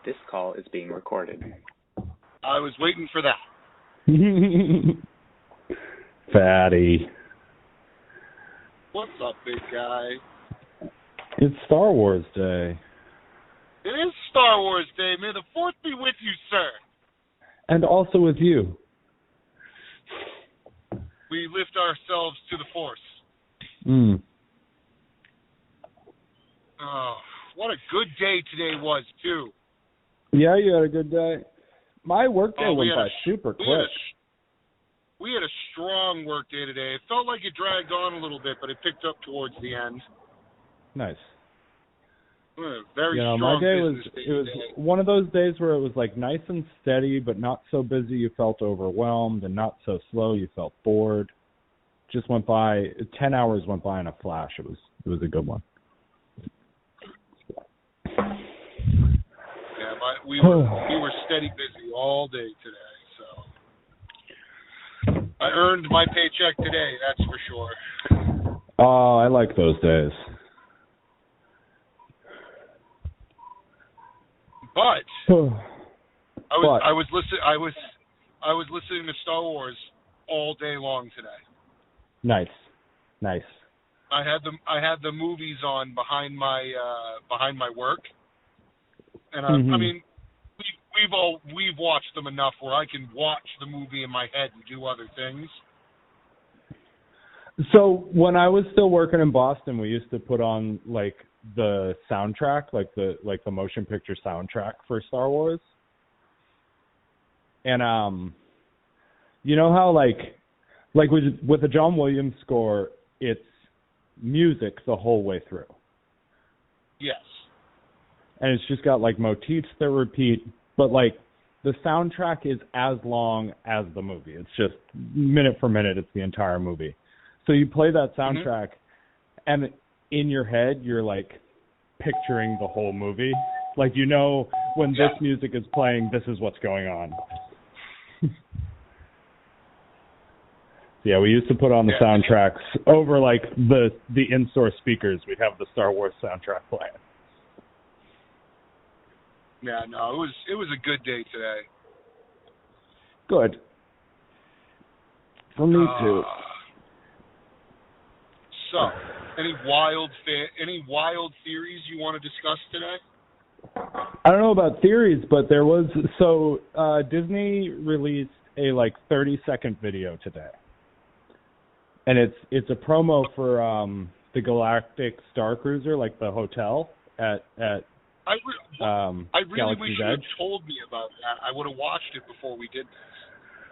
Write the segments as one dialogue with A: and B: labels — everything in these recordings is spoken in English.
A: This call is being recorded.
B: I was waiting for that.
C: Fatty.
B: What's up, big guy?
C: It's Star Wars Day.
B: It is Star Wars Day. May the Fourth be with you, sir.
C: And also with you.
B: We lift ourselves to the Force. Oh, what a good day today was, too.
C: Yeah, you had a good day. My work day went by super quick.
B: We had a strong work day today. It felt like it dragged on a little bit, but it picked up towards the end.
C: Nice.
B: Very strong
C: my day
B: business day
C: was
B: today.
C: one of those days where it was like nice and steady, but not so busy you felt overwhelmed, and not so slow you felt bored. Just went by. 10 hours went by in a flash. It was a good one.
B: Yeah, we were steady busy all day today, so I earned my paycheck today, that's for sure.
C: Oh, I like those days.
B: But I was listening to Star Wars all day long today.
C: Nice.
B: I had the movies on behind my work, and I mean, we've watched them enough where I can watch the movie in my head and do other things.
C: So when I was still working in Boston, we used to put on like the soundtrack, like the motion picture soundtrack for Star Wars. And you know how like with the John Williams score, it's music the whole way through.
B: Yes.
C: And it's just got like motifs that repeat, but like the soundtrack is as long as the movie. It's just minute for minute, it's the entire movie. So you play that soundtrack, and in your head, you're like picturing the whole movie. Like, you know, when this music is playing, this is what's going on. Yeah, we used to put on the soundtracks over like the in-store speakers. We'd have the Star Wars soundtrack playing.
B: Yeah, no, it was a good day today.
C: Good. For me too.
B: So, any wild theories you want to discuss today?
C: I don't know about theories, but there was Disney released a like 30-second video today, and it's a promo for the Galactic Star Cruiser, like the hotel at
B: I really
C: Galaxy's
B: wish you
C: Edge.
B: had told me about that. I would have watched it before we did this.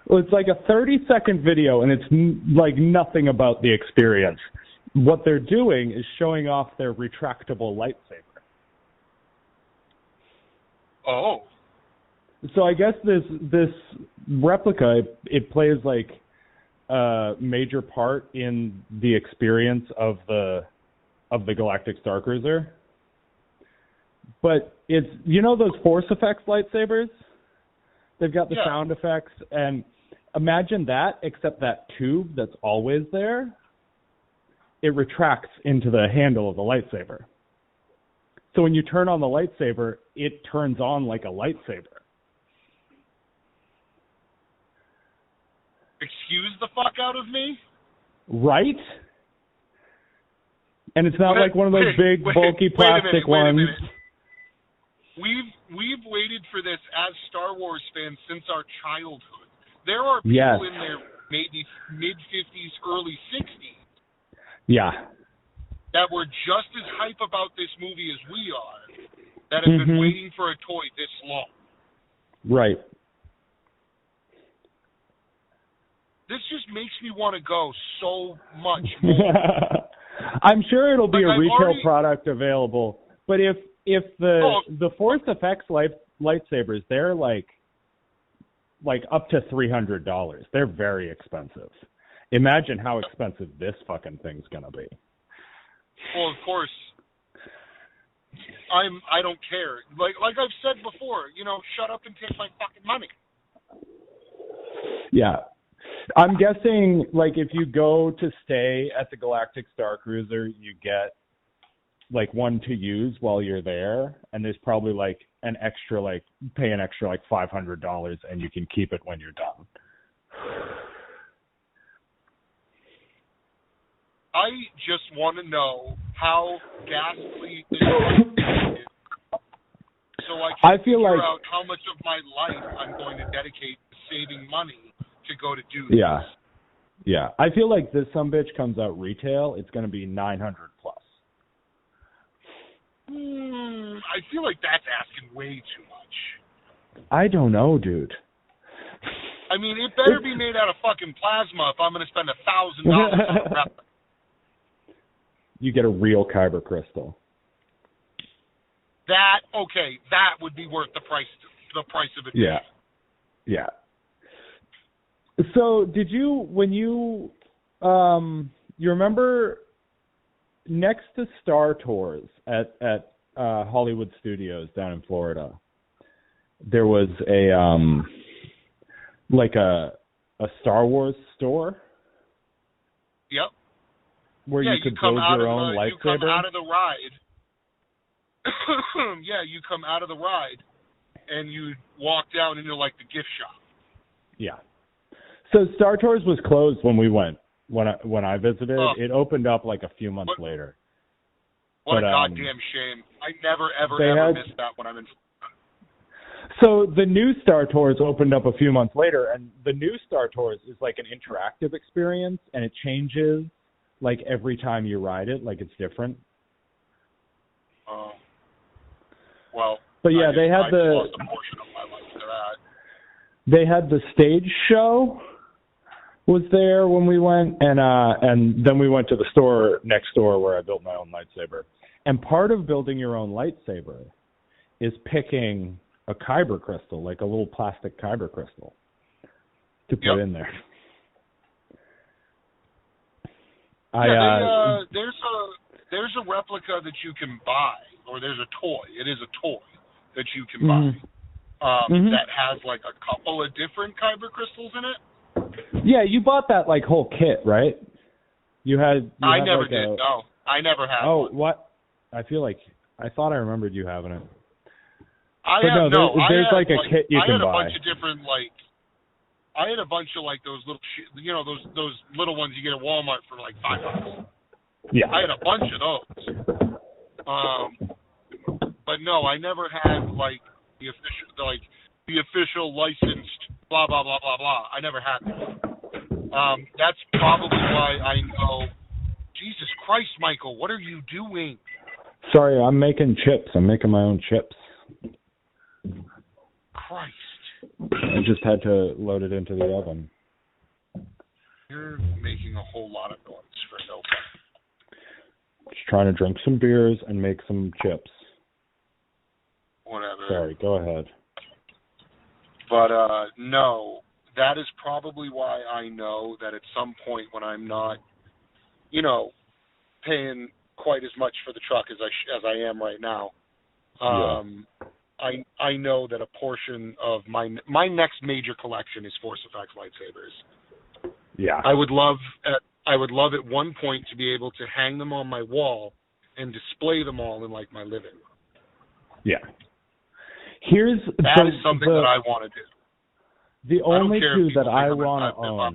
C: Well, it's like a 30-second video, and it's like nothing about the experience. What they're doing is showing off their retractable lightsaber.
B: Oh.
C: So I guess this replica, it plays like a major part in the experience of the Galactic Star Cruiser. But it's, you know, those Force Effects lightsabers? They've got the sound effects, and imagine that, except that tube that's always there, it retracts into the handle of the lightsaber. So when you turn on the lightsaber, it turns on like a lightsaber.
B: Excuse the fuck out of me?
C: Right? And it's not like one of those big, bulky plastic ones.
B: We've waited for this as Star Wars fans since our childhood. There are people in their maybe mid-50s, early 60s that were just as hype about this movie as we are, that have been waiting for a toy this long.
C: Right.
B: This just makes me want to go so much more.
C: I'm sure it'll be a retail product available, but if the Force Effects lightsabers, they're like up to $300. They're very expensive. Imagine how expensive this fucking thing's gonna be.
B: Well, of course. I don't care. Like I've said before, you know, shut up and take my fucking money.
C: Yeah. I'm guessing, like, if you go to stay at the Galactic Star Cruiser, you get like one to use while you're there, and there's probably like an extra, like pay an extra like $500 and you can keep it when you're done.
B: I just want to know how ghastly this is, so I can figure out how much of my life I'm going to dedicate to saving money to go to do this.
C: Yeah. I feel like this sumbitch comes out retail, it's going to be $900 plus.
B: I feel like that's asking way too much.
C: I don't know, dude.
B: I mean, it better be made out of fucking plasma if I'm going to spend $1,000 on a replica.
C: You get a real kyber crystal.
B: That would be worth the price of it.
C: Yeah. So did you, when you remember next to Star Tours at Hollywood Studios down in Florida, there was a Star Wars store?
B: Yep.
C: Where you could build your own lightsaber?
B: You come out of the ride. Yeah, you come out of the ride, and you walk down into, like, the gift shop.
C: Yeah. So Star Tours was closed when we went. When I visited, it opened up, like, a few months later.
B: What a goddamn shame. I never, ever miss that when I'm in.
C: So the new Star Tours opened up a few months later, and the new Star Tours is, like, an interactive experience, and it changes like every time you ride it, like it's different.
B: Oh. Well.
C: But yeah, they had
B: lost a portion of my life to that.
C: They had the stage show was there when we went, and then we went to the store next door where I built my own lightsaber. And part of building your own lightsaber is picking a kyber crystal, like a little plastic kyber crystal, to put in there.
B: There's a replica that you can buy, or there's a toy. It is a toy that you can buy that has like a couple of different kyber crystals in it.
C: Yeah, you bought that like whole kit, right?
B: I never did. No, I never had.
C: Oh, what? I thought I remembered you having it.
B: There's
C: like a kit you can buy.
B: I had a bunch of different I had a bunch of like those little, those little ones you get at Walmart for like $5.
C: Yeah.
B: I had a bunch of those. But no, I never had like the official licensed blah blah blah blah blah. I never had that. That's probably why I know. Jesus Christ, Michael, what are you doing?
C: Sorry, I'm making chips. I'm making my own chips.
B: Christ.
C: I just had to load it into the oven.
B: You're making a whole lot of noise for no fun.
C: Just trying to drink some beers and make some chips.
B: Whatever.
C: Sorry, go ahead.
B: But, no, that is probably why I know that at some point when I'm not, paying quite as much for the truck as I am right now, I know that a portion of my next major collection is Force Effects lightsabers.
C: Yeah.
B: I would love at one point to be able to hang them on my wall and display them all in like my living room.
C: Yeah.
B: That is something that I want to do.
C: The only two that I want to own.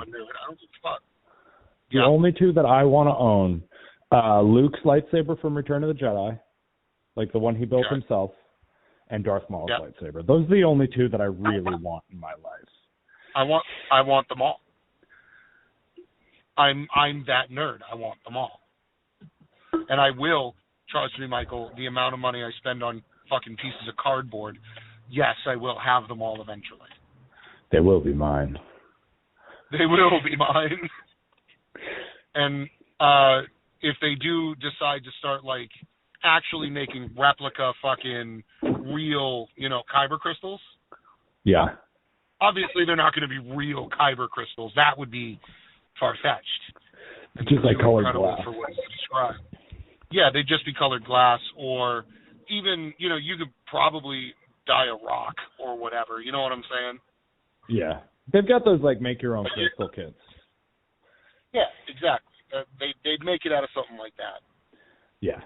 C: The only two that I want to own, Luke's lightsaber from Return of the Jedi, like the one he built himself, and Darth Maul's lightsaber. Those are the only two that I really want in my life.
B: I want them all. I'm that nerd. I want them all. And I will, trust me, Michael, the amount of money I spend on fucking pieces of cardboard, yes, I will have them all eventually.
C: They will be mine.
B: They will be mine. And if they do decide to start, like, actually making replica fucking real, kyber crystals.
C: Yeah.
B: Obviously, they're not going to be real kyber crystals. That would be far-fetched.
C: Just like colored glass.
B: For what you described. Yeah, they'd just be colored glass, or even, you could probably dye a rock or whatever. You know what I'm saying?
C: Yeah. They've got those, like, make-your-own crystal kits.
B: Yeah, exactly. They'd make it out of something like that.
C: Yeah.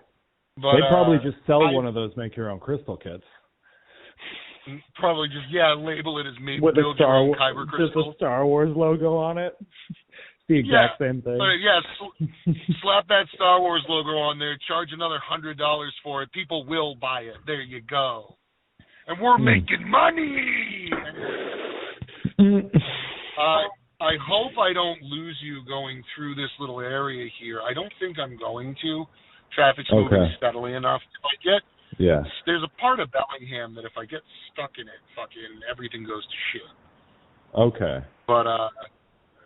B: But
C: they'd probably just sell one of those make your own crystal kits.
B: Probably just label it as build your own Kyber crystal.
C: Just a Star Wars logo on it. The exact same thing.
B: Slap that Star Wars logo on there, charge another $100 for it. People will buy it. There you go. And we're making money! I hope I don't lose you going through this little area here. I don't think I'm going to. Traffic's moving steadily enough. There's a part of Bellingham that if I get stuck in it, fucking everything goes to shit.
C: Okay.
B: But,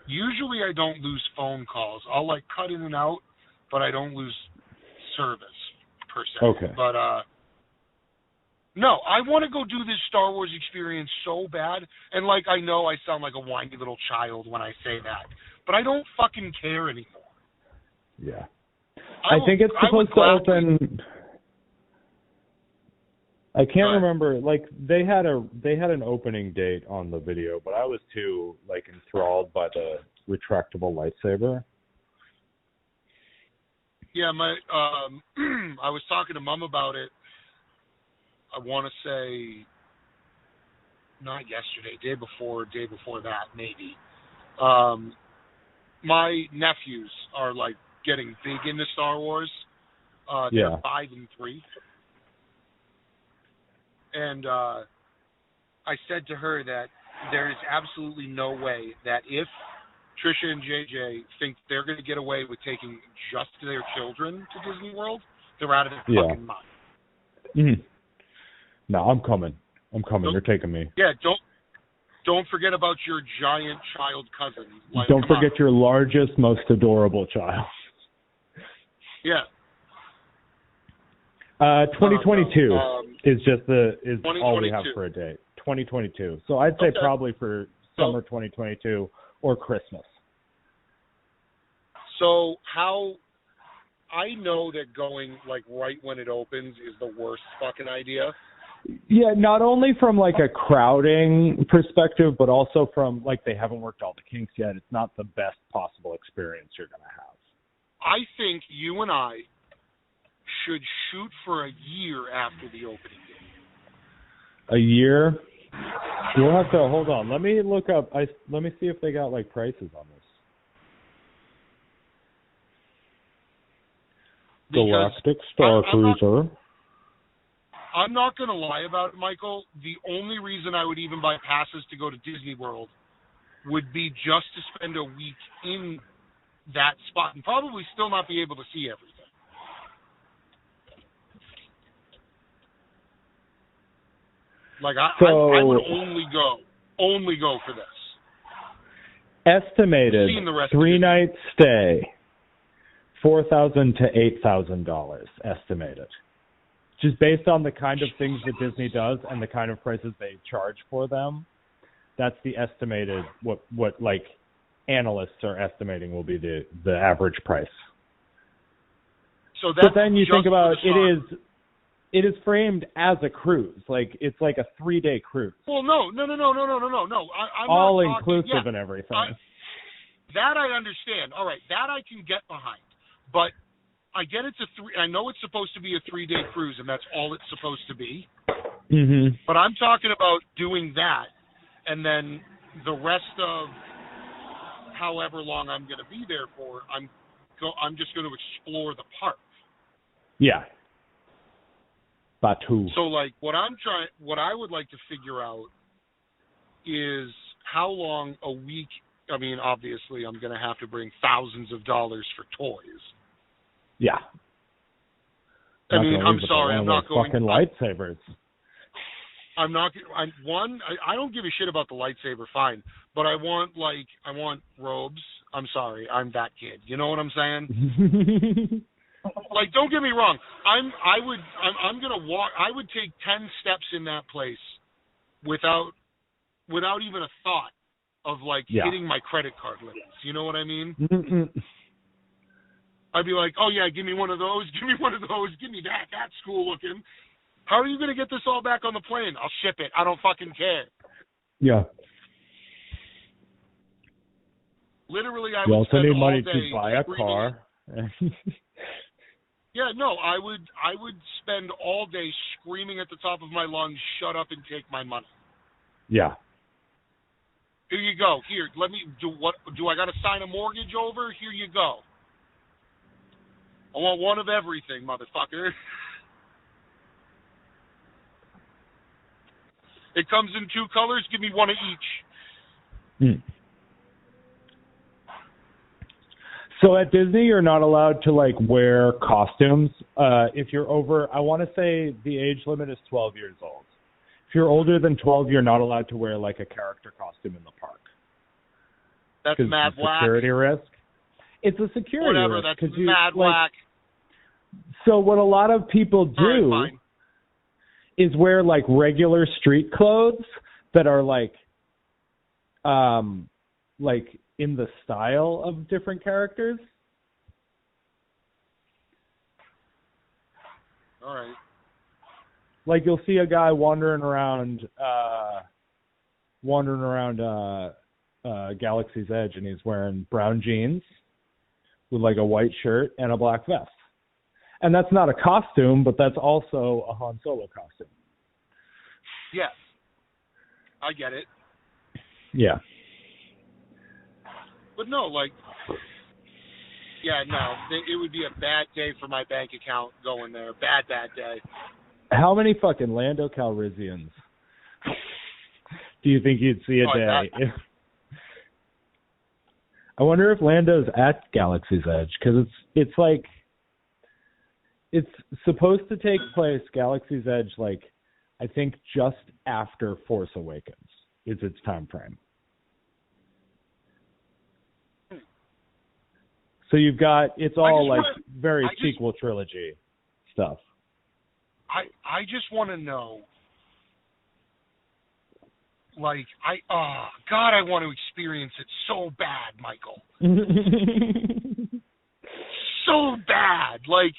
B: usually I don't lose phone calls. I'll cut in and out, but I don't lose service per se.
C: Okay.
B: But no, I want to go do this Star Wars experience so bad, and I know I sound like a whiny little child when I say that, but I don't fucking care anymore.
C: Yeah. I think it's supposed to open. I can't remember. They had an opening date on the video, but I was too enthralled by the retractable lightsaber. Yeah,
B: I was talking to Mom about it. I want to say not yesterday, day before that maybe. My nephews are getting big into Star Wars. They're 5 and 3. And I said to her that there is absolutely no way that if Trisha and JJ think they're going to get away with taking just their children to Disney World, they're out of their fucking mind.
C: Mm-hmm. No, I'm coming. You're taking me.
B: Yeah, don't forget about your giant child cousin.
C: Don't forget your largest, most adorable child.
B: Yeah.
C: 2022 is all we have for a date. 2022. So I'd say probably for summer 2022 or Christmas.
B: So I know that going right when it opens is the worst fucking idea.
C: Yeah, not only from a crowding perspective, but also from they haven't worked all the kinks yet. It's not the best possible experience you're going to have.
B: I think you and I should shoot for a year after the opening day.
C: A year? We'll have to hold on. Let me look up. Let me see if they got prices on this. Galactic Star Cruiser.
B: I'm not going to lie about it, Michael. The only reason I would even buy passes to go to Disney World would be just to spend a week in that spot and probably still not be able to see everything. I would only go for this.
C: Estimated 3-night stay, $4,000 to $8,000 estimated. Just based on the kind of things that Disney does and the kind of prices they charge for them, that's the estimated what analysts are estimating will be the average price.
B: So that's
C: but then you think about it is framed as a cruise, it's a 3-day cruise.
B: Well, no. I'm
C: all
B: not
C: inclusive
B: talking,
C: and everything.
B: That I understand. All right, that I can get behind, but I get I know it's supposed to be a 3-day cruise, and that's all it's supposed to be.
C: Mm-hmm.
B: But I'm talking about doing that, and then the rest of however long I'm going to be there for, I'm just going to explore the park.
C: Yeah. Batu.
B: So, what I would like to figure out is how long a week. I mean, obviously, I'm going to have to bring thousands of dollars for toys.
C: Yeah.
B: I mean, I'm sorry, I'm not going.
C: Fucking lightsabers.
B: I'm not. I don't give a shit about the lightsaber. Fine, but I want robes. I'm sorry, I'm that kid. You know what I'm saying? Don't get me wrong. I'm gonna walk. I would take 10 steps in that place without even a thought of hitting my credit card limits. You know what I mean? I'd be like, oh yeah, give me one of those. Give me one of those. Give me that. That's cool looking. How are you gonna get this all back on the plane? I'll ship it. I don't fucking care.
C: Yeah.
B: Literally, I
C: you
B: would
C: also
B: spend
C: need
B: all
C: money
B: day
C: to buy a car.
B: Yeah, no, I would spend all day screaming at the top of my lungs, "Shut up and take my money."
C: Yeah.
B: Here you go. Here, let me do what do I got to sign a mortgage over? Here you go. I want one of everything, motherfucker. It comes in 2 colors, give me one of each.
C: Hmm. So at Disney, you're not allowed to like wear costumes. If you're over, I want to say the age limit is 12 years old. If you're older than 12, you're not allowed to wear like a character costume in the park.
B: That's mad whack.
C: Security risk. It's a security
B: Whatever,
C: risk.
B: that's mad whack.
C: So what a lot of people do is wear like regular street clothes that are like in the style of different characters.
B: All right.
C: Like you'll see a guy wandering around Galaxy's Edge, and he's wearing brown jeans with like a white shirt and a black vest. And that's not a costume, but that's also a Han Solo costume.
B: Yes. I get it.
C: Yeah.
B: But no, like, yeah, no, it would be a bad day for my bank account going there. Bad day.
C: How many fucking Lando Calrissians do you think you'd see a day? I wonder if Lando's at Galaxy's Edge, because it's like, it's supposed to take place, Galaxy's Edge, like, I think just after Force Awakens is its time frame. So you've got, it's all like very sequel trilogy stuff.
B: I just want to know, like, God, I want to experience it so bad, Michael. So bad. Like,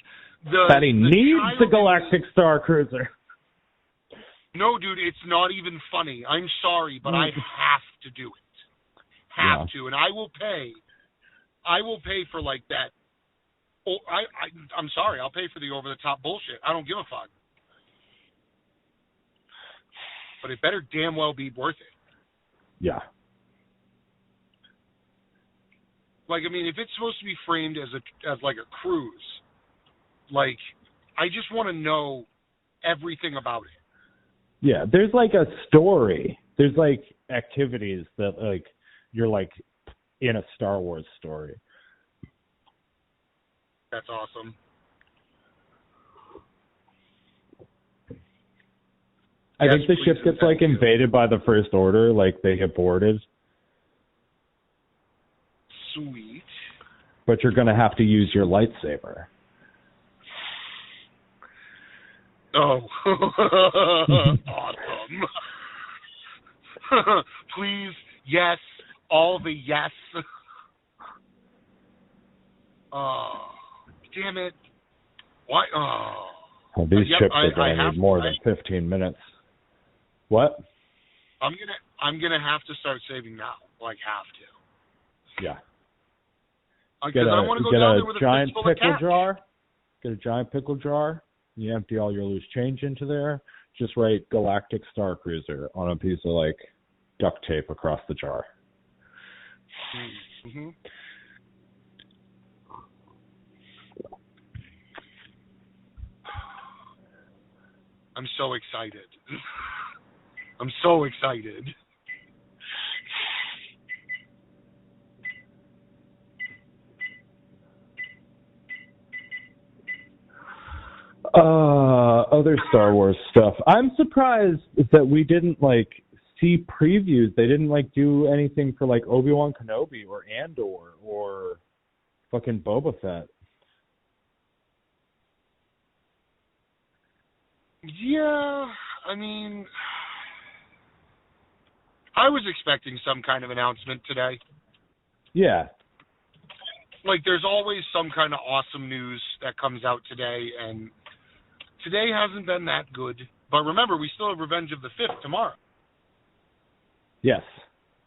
C: that he needs the Galactic Star Cruiser.
B: No, dude, it's not even funny. I'm sorry, but I have to do it. Have to, and I will pay for like that. Oh, I'm sorry, I'll pay for the over-the-top bullshit. I don't give a fuck. But it better damn well be worth it.
C: Yeah.
B: Like, I mean, if it's supposed to be framed as like a cruise, like, I just want to know everything about it.
C: Yeah, there's like a story. There's like activities that like you're like in a Star Wars story.
B: That's awesome.
C: I think the ship gets like invaded by the First Order, like they get boarded.
B: Sweet.
C: But you're gonna have to use your lightsaber.
B: Oh. Awesome. Please, yes, all the yes. Oh, damn it. Why? Oh.
C: Well, these ships are going to need more than 15 minutes. What?
B: I'm gonna have to start saving now. Like, have to.
C: Yeah.
B: Because I want to go down there with a giant
C: pickle jar. Get a giant pickle jar. You empty all your loose change into there. Just write Galactic Star Cruiser on a piece of like duct tape across the jar.
B: Mm-hmm. I'm so excited. I'm so excited.
C: Other Star Wars stuff. I'm surprised that we didn't like see previews. They didn't like do anything for like Obi-Wan Kenobi or Andor or fucking Boba Fett.
B: Yeah, I mean, I was expecting some kind of announcement today.
C: Yeah.
B: Like, there's always some kind of awesome news that comes out today, and today hasn't been that good. But remember, we still have Revenge of the Fifth tomorrow.
C: Yes.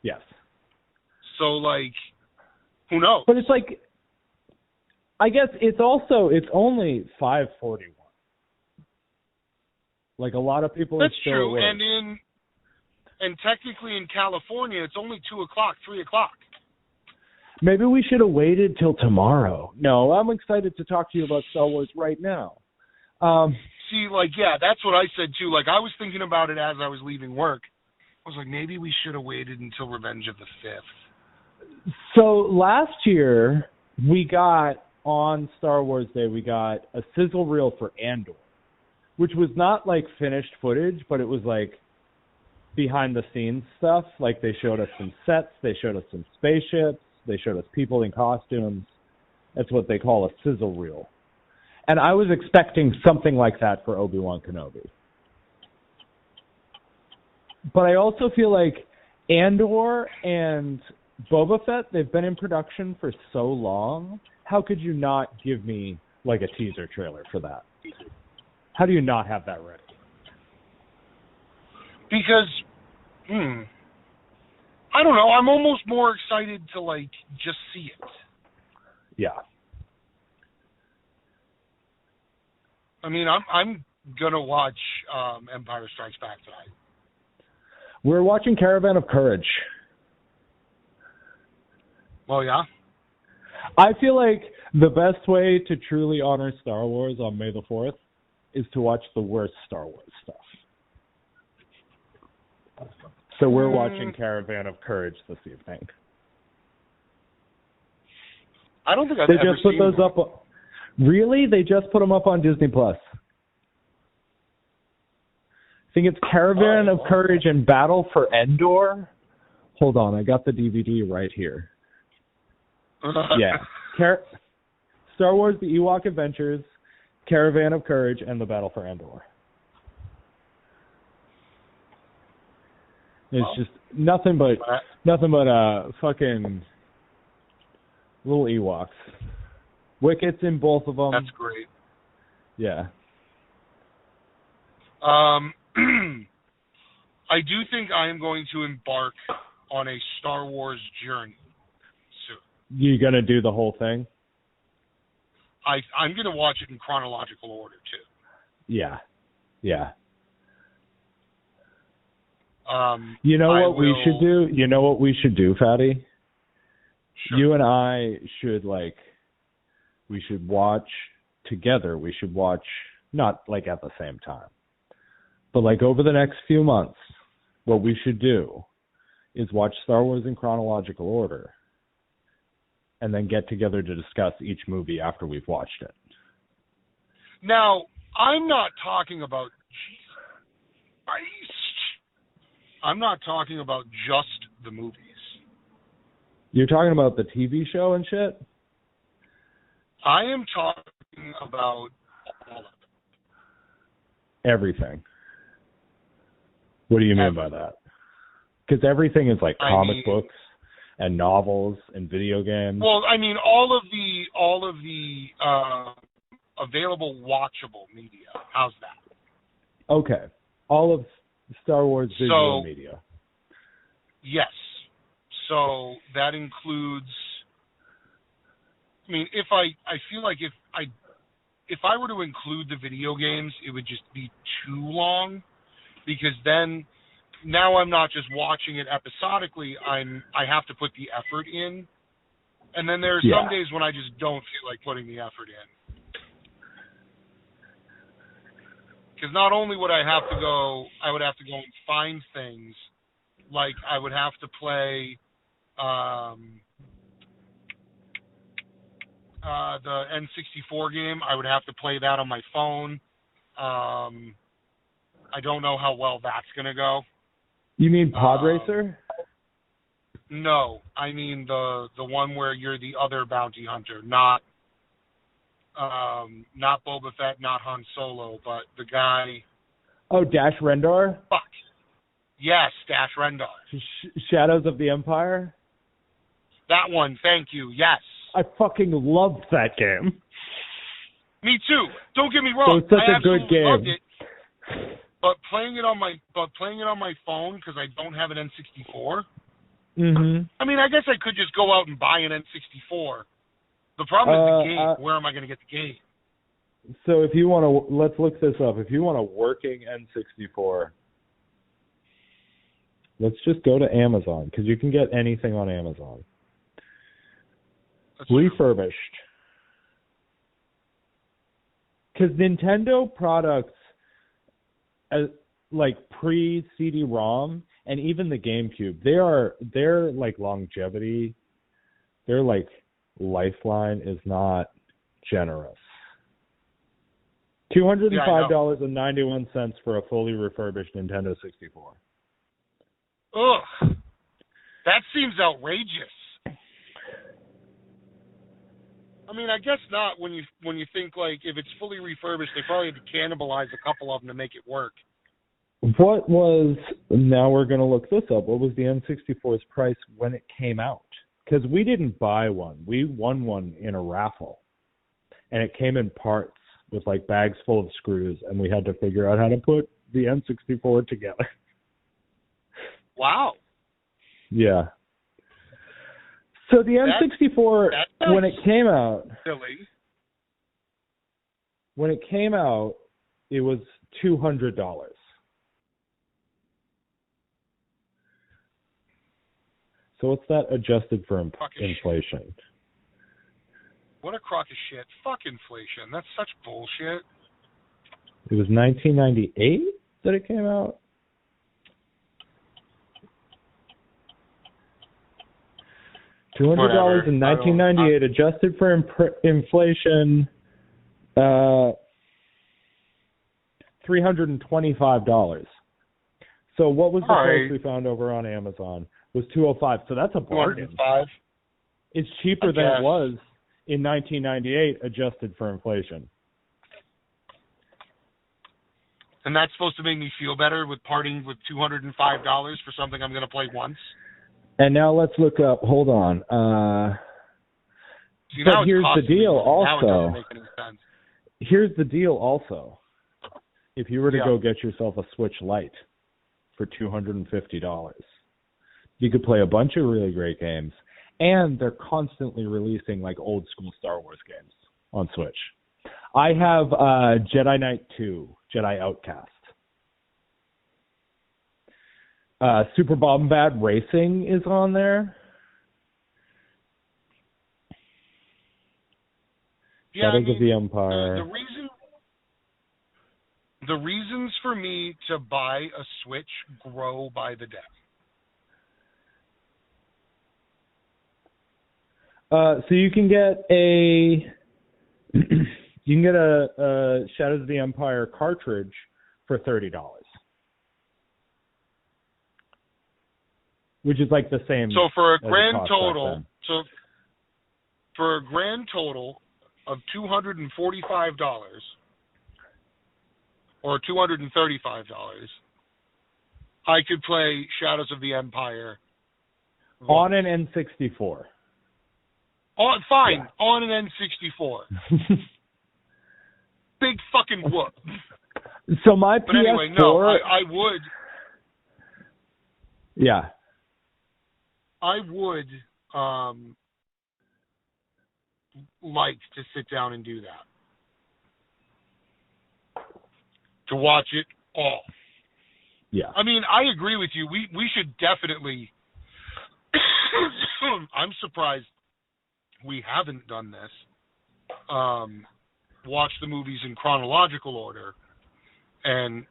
C: Yes.
B: So, like, who knows?
C: But it's like, I guess it's only 5:41. Like a lot of people
B: That's
C: are still
B: true,
C: at work.
B: and technically in California, it's only 2 o'clock, 3 o'clock.
C: Maybe we should have waited till tomorrow. No, I'm excited to talk to you about Star Wars right now.
B: See, like, yeah, that's what I said too. Like, I was thinking about it as I was leaving work. I was like, maybe we should have waited until Revenge of the Fifth.
C: So last year, we got, on Star Wars Day, we got a sizzle reel for Andor, which was not like finished footage, but it was like behind the scenes stuff. Like they showed us some sets, they showed us some spaceships, they showed us people in costumes. That's what they call a sizzle reel. And I was expecting something like that for Obi-Wan Kenobi. But I also feel like Andor and Boba Fett, they've been in production for so long. How could you not give me like a teaser trailer for that? How do you not have that ready?
B: Because, I don't know. I'm almost more excited to like just see it.
C: Yeah.
B: I mean, I'm gonna watch Empire Strikes Back tonight.
C: We're watching Caravan of Courage.
B: Well, yeah.
C: I feel like the best way to truly honor Star Wars on May the 4th is to watch the worst Star Wars stuff. So we're watching Caravan of Courage this evening.
B: I don't think I've
C: they
B: ever
C: just put
B: seen
C: those
B: one.
C: up. Really? They just put them up on Disney Plus. I think it's Caravan of Courage and Battle for Endor. Hold on, I got the DVD right here. Yeah. Star Wars: The Ewok Adventures, Caravan of Courage, and The Battle for Endor. It's just nothing but fucking little Ewoks. Wicket's in both of them.
B: That's great.
C: Yeah.
B: I do think I am going to embark on a Star Wars journey soon.
C: You gonna do the whole thing?
B: I'm going to watch it in chronological order too.
C: Yeah. Yeah.
B: You know what
C: we should do? You know what we should do, Fatty?
B: Sure.
C: You and I should we should watch together. We should watch, not like at the same time, but like over the next few months, what we should do is watch Star Wars in chronological order and then get together to discuss each movie after we've watched it.
B: Now, I'm not talking about I'm not talking about just the movies.
C: You're talking about the TV show and shit?
B: I am talking about all of it.
C: Everything. What do you mean by that? Because everything is like comic books and novels and video games.
B: Well, I mean all of the available watchable media. How's that?
C: Okay. All of Star Wars visual media.
B: Yes. So that includes, I mean, I feel like if I were to include the video games, it would just be too long, because then now I'm not just watching it episodically, I have to put the effort in. And then there are some days when I just don't feel like putting the effort in. Because not only would I would have to go and find things, like I would have to play the N64 game. I would have to play that on my phone. I don't know how well that's going to go.
C: You mean Pod Racer?
B: No, I mean the one where you're the other bounty hunter, not Boba Fett, not Han Solo, but the guy.
C: Oh, Dash Rendar?
B: Fuck. Yes, Dash Rendar.
C: Shadows of the Empire?
B: That one, thank you, yes.
C: I fucking loved that game.
B: Me too. Don't get me wrong.
C: It was such a good game.
B: Loved it, but playing it on my phone, because I don't have an N64.
C: Mm-hmm.
B: I mean, I guess I could just go out and buy an N64. The problem is the game. Where am I going to get the game?
C: So if you want to, let's look this up. If you want a working N64, let's just go to Amazon, because you can get anything on Amazon.
B: That's
C: Refurbished. Because Nintendo products, like pre-CD-ROM and even the GameCube, their like longevity, their like lifeline is not generous. $205.91 for a fully refurbished Nintendo 64.
B: Ugh, that seems outrageous. I mean, I guess not when you think, like, if it's fully refurbished, they probably had to cannibalize a couple of them to make it work.
C: What was, now we're going to look this up, what was the N64's price when it came out? Because we didn't buy one. We won one in a raffle. And it came in parts with, like, bags full of screws, and we had to figure out how to put the N64 together.
B: Wow.
C: Yeah. So the N64, when it came out,
B: silly.
C: When it came out, it was $200. So what's that adjusted for inflation?
B: Shit. What a crock of shit. Fuck inflation. That's such bullshit.
C: It was 1998 that it came out? $200 in 1998, adjusted for inflation, $325. So what was the price we found over on Amazon? Was $205. So that's a bargain.
B: $205.
C: It's cheaper than it was in 1998, adjusted for inflation.
B: And that's supposed to make me feel better with parting with $205 for something I'm going to play once?
C: And now let's look up. Hold on.
B: See,
C: but here's the deal. Also,
B: now it doesn't make any sense.
C: Here's the deal. Also, if you were to go get yourself a Switch Lite for $250, you could play a bunch of really great games, and they're constantly releasing like old school Star Wars games on Switch. I have Jedi Knight 2, Jedi Outcast. Super Bombad Racing is on there.
B: Yeah,
C: Shadows of the Empire.
B: The reasons for me to buy a Switch grow by the day.
C: So you can get a Shadows of the Empire cartridge for $30. Which is like the same.
B: So for a grand total, of $245 or $235, I could play Shadows of the Empire
C: on an N64.
B: On an N64. Big fucking whoop.
C: So my PS4.
B: But anyway, no, I would.
C: Yeah.
B: I would like to sit down and do that. To watch it all.
C: Yeah.
B: I mean, I agree with you. We should definitely I'm surprised we haven't done this. Watch the movies in chronological order and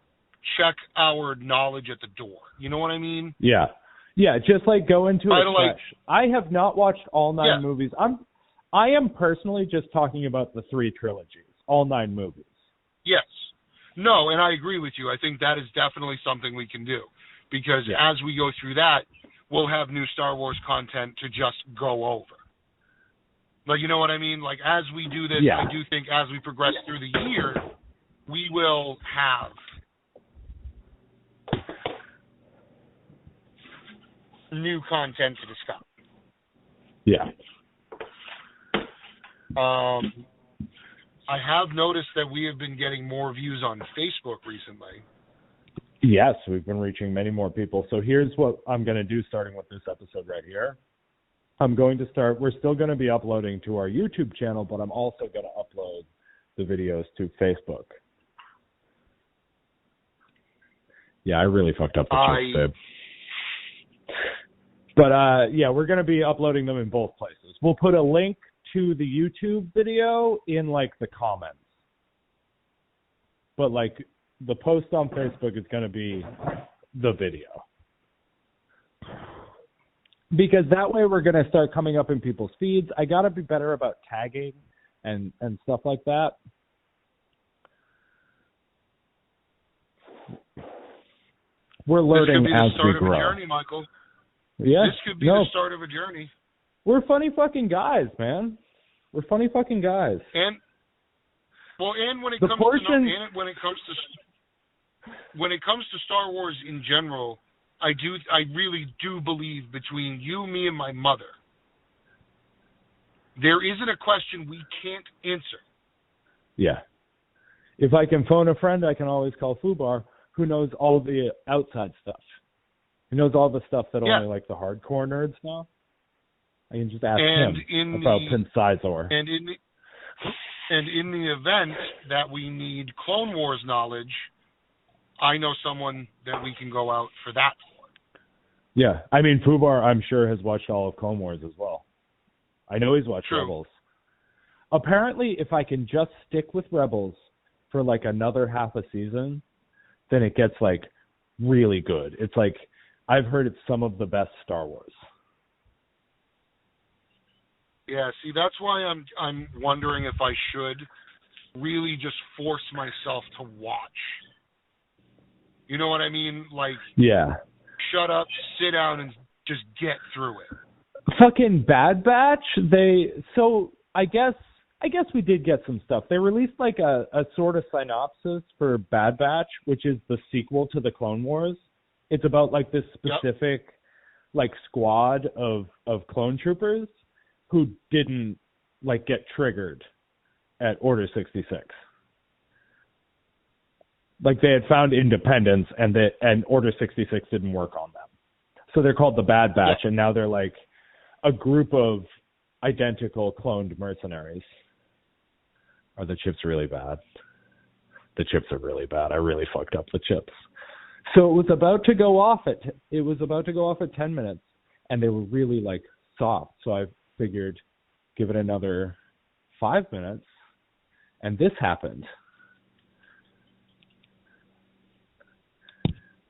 B: check our knowledge at the door. You know what I mean?
C: Yeah. Yeah, just like go into it fresh. I have not watched all 9 movies. I am personally just talking about the 3 trilogies, all 9 movies.
B: Yes. No, and I agree with you. I think that is definitely something we can do. Because as we go through that, we'll have new Star Wars content to just go over. Like, you know what I mean? Like, as we do this, I do think as we progress through the year, we will have new content to discuss.
C: Yeah.
B: I have noticed that we have been getting more views on Facebook recently.
C: Yes, we've been reaching many more people. So here's what I'm going to do starting with this episode right here. I'm going to start. We're still going to be uploading to our YouTube channel, but I'm also going to upload the videos to Facebook. Yeah, I really fucked up the chips, babe. But yeah, we're going to be uploading them in both places. We'll put a link to the YouTube video in like the comments. But like the post on Facebook is going to be the video. Because that way we're going to start coming up in people's feeds. I got to be better about tagging and stuff like that. We're learning as we grow. This could be the start of a
B: journey, Michael.
C: Yeah.
B: This could be the start of a journey.
C: We're funny fucking guys, man. We're funny fucking guys.
B: And when it comes to Star Wars in general, I really do believe between you, me, and my mother, there isn't a question we can't answer.
C: Yeah. If I can phone a friend, I can always call Fubar, who knows all the outside stuff. He knows all the stuff that only like the hardcore nerds know. I can just ask him about Prince Sizor.
B: And in the event that we need Clone Wars knowledge, I know someone that we can go out for that for.
C: Yeah, I mean, Fubar, I'm sure, has watched all of Clone Wars as well. I know he's watched Rebels. Apparently, if I can just stick with Rebels for like another half a season, then it gets like really good. It's like, I've heard it's some of the best Star Wars.
B: Yeah, see, that's why I'm wondering if I should really just force myself to watch. You know what I mean? Like,
C: yeah.
B: Shut up, sit down, and just get through it.
C: Fucking Bad Batch, I guess we did get some stuff. They released like a sort of synopsis for Bad Batch, which is the sequel to the Clone Wars. It's about like this specific like squad of clone troopers who didn't like get triggered at Order 66. Like they had found independence and Order 66 didn't work on them. So they're called the Bad Batch, and now they're like a group of identical cloned mercenaries. Are the chips really bad? The chips are really bad. I really fucked up the chips. So it was about to go off at 10 minutes, and they were really like soft. So I figured give it another 5 minutes, and this happened.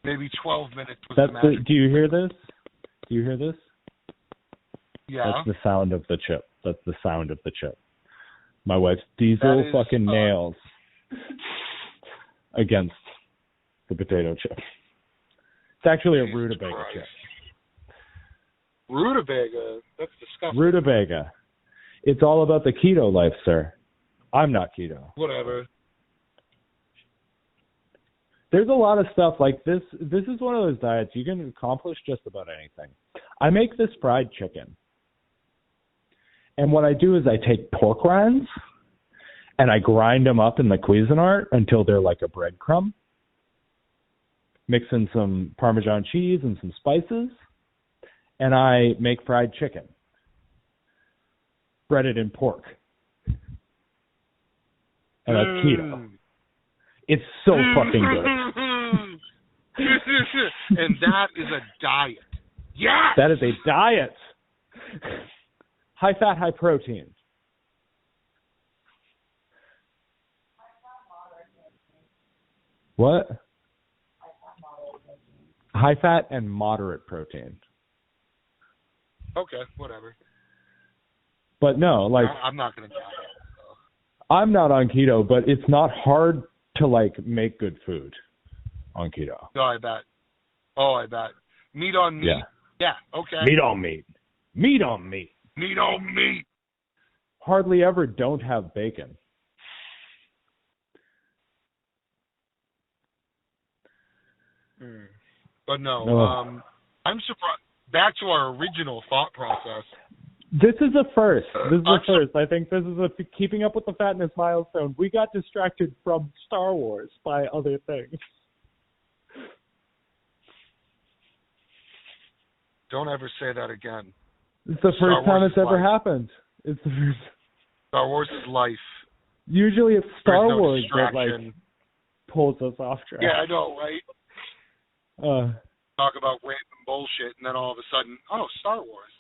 B: Maybe 12 minutes.
C: Do you hear this? Do you hear this?
B: Yeah.
C: That's the sound of the chip. That's the sound of the chip. My wife's diesel fucking nails against the potato chip. It's actually a rutabaga chip.
B: Rutabaga? That's disgusting.
C: Rutabaga. It's all about the keto life, sir. I'm not keto.
B: Whatever.
C: There's a lot of stuff like this. This is one of those diets you can accomplish just about anything. I make this fried chicken. And what I do is I take pork rinds and I grind them up in the Cuisinart until they're like a breadcrumb. Mix in some Parmesan cheese and some spices. And I make fried chicken. Breaded in pork. And that's keto. It's so fucking good.
B: And that is a diet. Yes!
C: That is a diet. High fat, high protein. What? High fat and moderate protein.
B: Okay, whatever.
C: But no, like
B: I'm not going to diet.
C: I'm not on keto, but it's not hard to like make good food on keto.
B: No, I bet. Oh, I bet. Meat on meat. Yeah, okay.
C: Meat on meat. Meat on meat.
B: Meat on meat.
C: Hardly ever don't have bacon.
B: But no, I'm surprised. Back to our original thought process.
C: This is a first. This is a first. I think this is a keeping up with the fatness milestone. We got distracted from Star Wars by other things.
B: Don't ever say that again.
C: It's the
B: Star
C: first time
B: Wars
C: it's
B: is
C: ever
B: life.
C: happened. It's the first.
B: Star Wars is life.
C: Usually it's Star
B: There's no
C: Wars that
B: distraction.
C: pulls us off track.
B: Yeah, I know, right? Talk about random bullshit, and then all of a sudden, oh, Star Wars.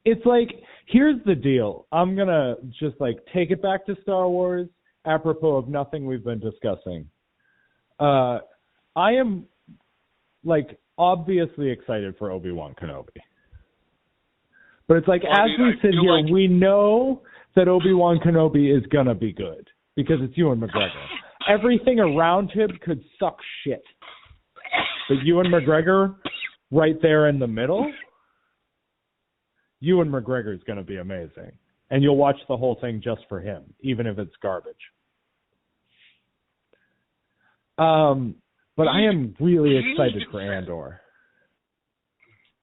C: It's like, here's the deal. I'm gonna just take it back to Star Wars, apropos of nothing we've been discussing. I am obviously excited for Obi-Wan Kenobi. But it's as we sit here, we know that Obi-Wan Kenobi is gonna be good because it's Ewan McGregor. Everything around him could suck shit. But Ewan McGregor, right there in the middle, Ewan McGregor is going to be amazing. And you'll watch the whole thing just for him, even if it's garbage. But I am really excited for Andor.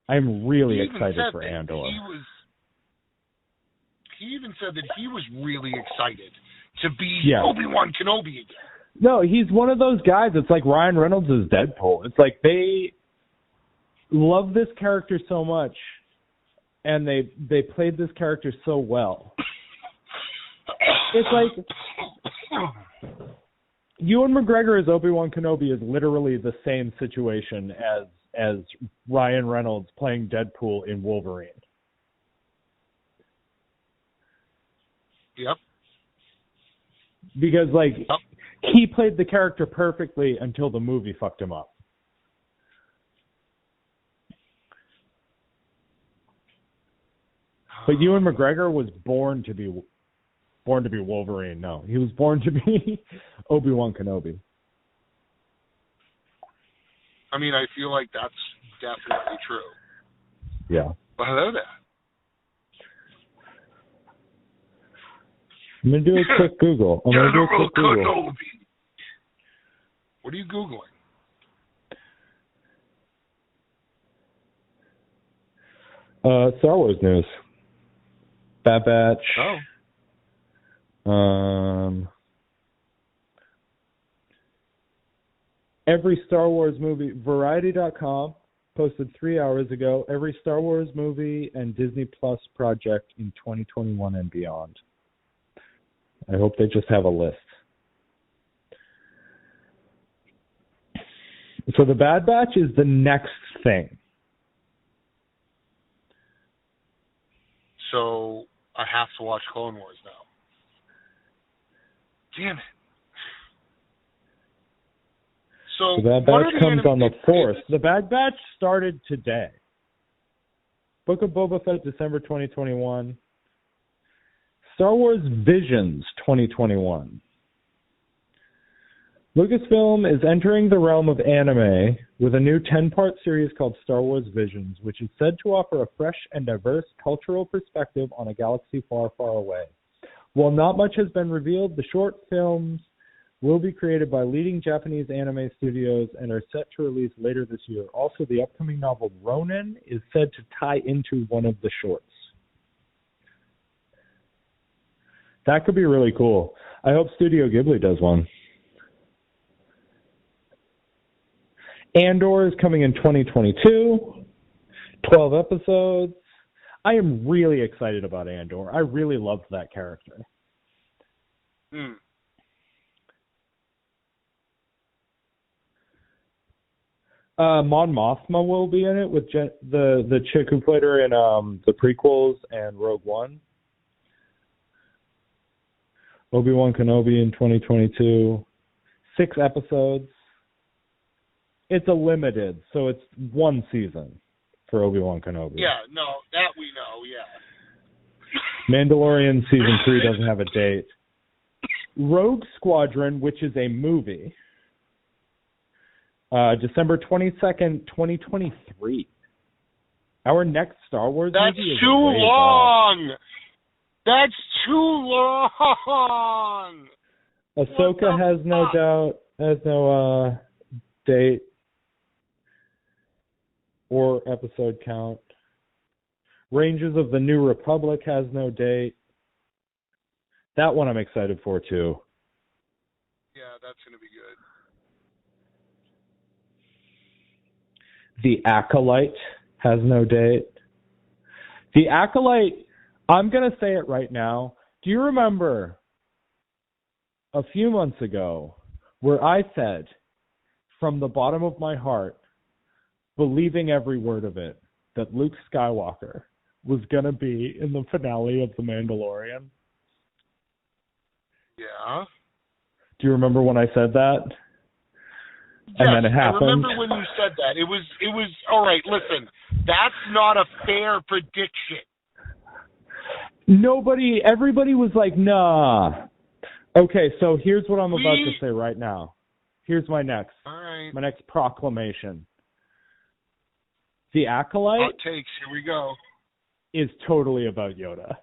C: I'm really excited for Andor.
B: He even said that he was really excited to be Obi-Wan Kenobi again.
C: No, he's one of those guys. It's like Ryan Reynolds is Deadpool. It's like they love this character so much, and they played this character so well. It's like Ewan McGregor as Obi-Wan Kenobi is literally the same situation as Ryan Reynolds playing Deadpool in Wolverine.
B: Yep.
C: Because he played the character perfectly until the movie fucked him up. But Ewan McGregor was born to be Wolverine. No, he was born to be Obi-Wan Kenobi.
B: I mean, I feel like that's definitely true.
C: Yeah.
B: Well, hello there.
C: I'm going to do a quick Google.
B: What are you Googling?
C: Star Wars news. Bad Batch.
B: Oh.
C: Every Star Wars movie, Variety.com posted 3 hours ago, every Star Wars movie and Disney Plus project in 2021 and beyond. I hope they just have a list. So the Bad Batch is the next thing.
B: So I have to watch Clone Wars now. Damn it. So
C: the Bad Batch comes on the 4th. The Bad Batch started today. Book of Boba Fett, December 2021. Star Wars Visions 2021. Lucasfilm is entering the realm of anime with a new 10-part series called Star Wars Visions, which is said to offer a fresh and diverse cultural perspective on a galaxy far, far away. While not much has been revealed, the short films will be created by leading Japanese anime studios and are set to release later this year. Also, the upcoming novel Ronin is said to tie into one of the shorts. That could be really cool. I hope Studio Ghibli does one. Andor is coming in 2022. 12 episodes. I am really excited about Andor. I really loved that character. Mon Mothma will be in it with the chick who played her in the prequels and Rogue One. Obi-Wan Kenobi in 2022. 6 episodes. It's a limited, so it's 1 season for Obi-Wan Kenobi.
B: Yeah, no, that we know, yeah.
C: Mandalorian Season 3 doesn't have a date. Rogue Squadron, which is a movie, December 22nd, 2023. Our next Star Wars movie is
B: too long! That's too long!
C: Ahsoka has no date or episode count. Rangers of the New Republic has no date. That one I'm excited for too.
B: Yeah, that's going to be good.
C: The Acolyte has no date. The Acolyte, I'm going to say it right now. Do you remember a few months ago where I said, from the bottom of my heart, believing every word of it, that Luke Skywalker was going to be in the finale of The Mandalorian?
B: Yeah.
C: Do you remember when I said that?
B: Yes,
C: And then it happened.
B: I remember when you said that. It was all right, listen. That's not a fair prediction.
C: Everybody was like, nah. Okay, so here's what I'm about to say right now. Here's my next proclamation. The Acolyte
B: Hot takes, here we go.
C: Is totally about Yoda.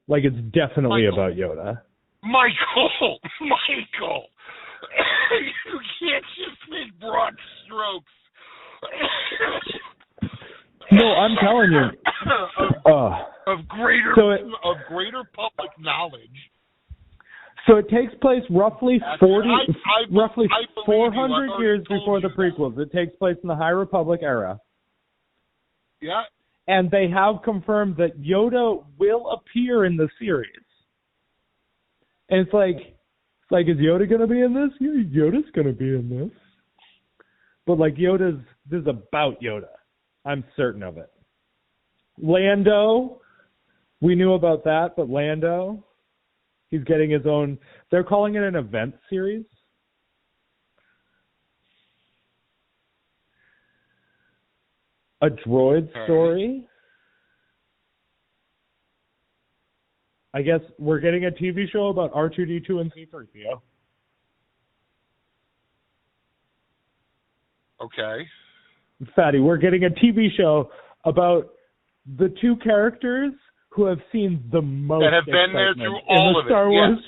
C: Like, it's definitely about Yoda.
B: Michael! You can't just make broad strokes.
C: No, I'm telling you.
B: Of greater public knowledge.
C: So it takes place roughly roughly 400 years before the prequels. It takes place in the High Republic era.
B: Yeah.
C: And they have confirmed that Yoda will appear in the series. And it's like, is Yoda going to be in this? Yeah, Yoda's going to be in this. But like this is about Yoda. I'm certain of it. Lando, we knew about that, but Lando, he's getting his own, they're calling it an event series. A droid story. I guess we're getting a TV show about R2-D2 and C-3PO.
B: Okay.
C: Fatty, we're getting a TV show about the two characters who have seen the most
B: that have been there through all of it.
C: Star Wars.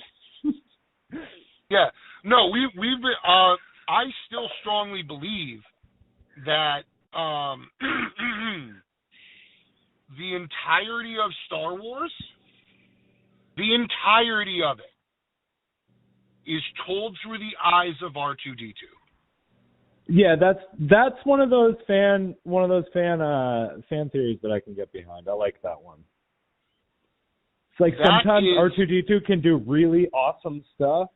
B: Yes. Yeah. No, we've been. I still strongly believe that the entirety of Star Wars, the entirety of it, is told through the eyes of R2-D2.
C: Yeah, that's one of those fan theories that I can get behind. I like that one. It's like sometimes R2-D2 can do really awesome stuff,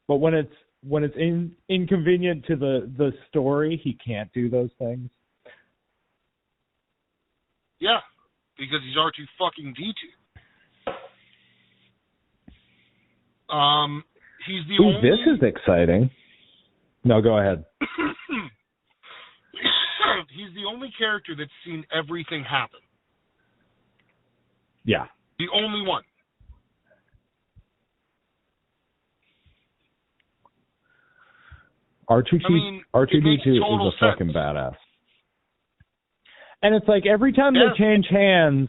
C: but when it's inconvenient to the story, he can't do those things.
B: Yeah, because he's R2-D2. He's the only.
C: This is exciting. No, go ahead.
B: He's the only character that's seen everything happen.
C: Yeah.
B: The only one.
C: R2-D2 is a fucking badass. And it's like every time they change hands,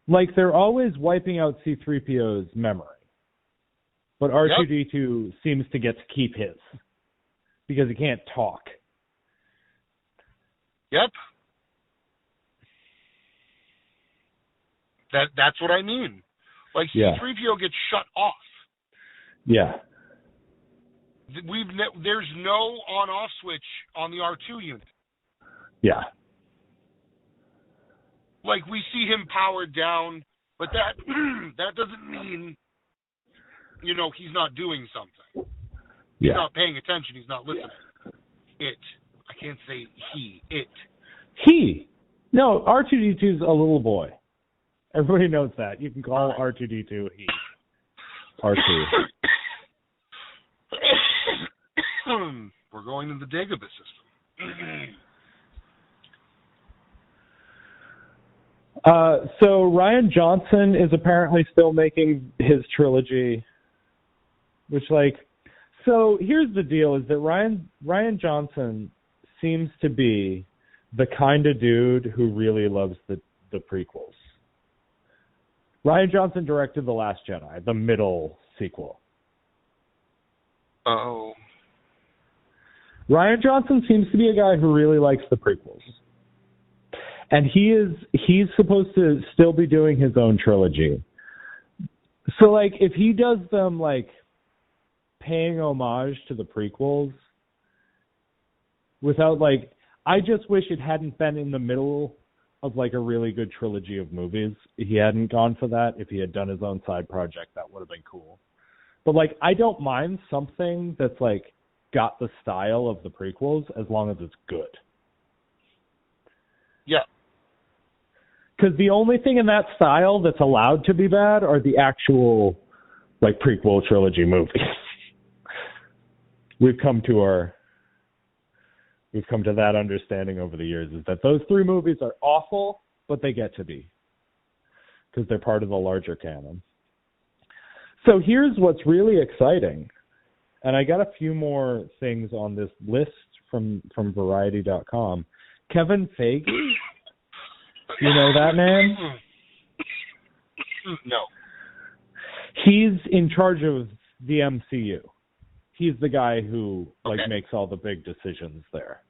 C: like they're always wiping out C-3PO's memory. But R2-D2 seems to get to keep his. Because he can't talk.
B: Yep. That's what I mean. Like C-3PO gets shut off.
C: Yeah.
B: There's no on-off switch on the R2 unit.
C: Yeah.
B: Like we see him powered down, but that doesn't mean he's not doing something. He's not paying attention. He's not listening. I can't say he.
C: He. No, R2-D2's a little boy. Everybody knows that. You can call R2-D2 he. R2.
B: We're going to the Dagobah system.
C: So Rian Johnson is apparently still making his trilogy, which so here's the deal: is that Rian Johnson seems to be the kind of dude who really loves the prequels. Rian Johnson directed The Last Jedi, the middle sequel.
B: Oh.
C: Rian Johnson seems to be a guy who really likes the prequels. And he's supposed to still be doing his own trilogy. So if he does them paying homage to the prequels without I just wish it hadn't been in the middle of like a really good trilogy of movies. He hadn't gone for that. If he had done his own side project, that would have been cool. But like, I don't mind something that's like got the style of the prequels as long as it's good.
B: Yeah.
C: Because the only thing in that style that's allowed to be bad are the actual like prequel trilogy movies. We've come to that understanding over the years, is that those three movies are awful, but they get to be because they're part of the larger canon. So here's what's really exciting, and I got a few more things on this list from Variety.com. Kevin Feige, you know that man?
B: No.
C: He's in charge of the MCU. He's the guy who makes all the big decisions there.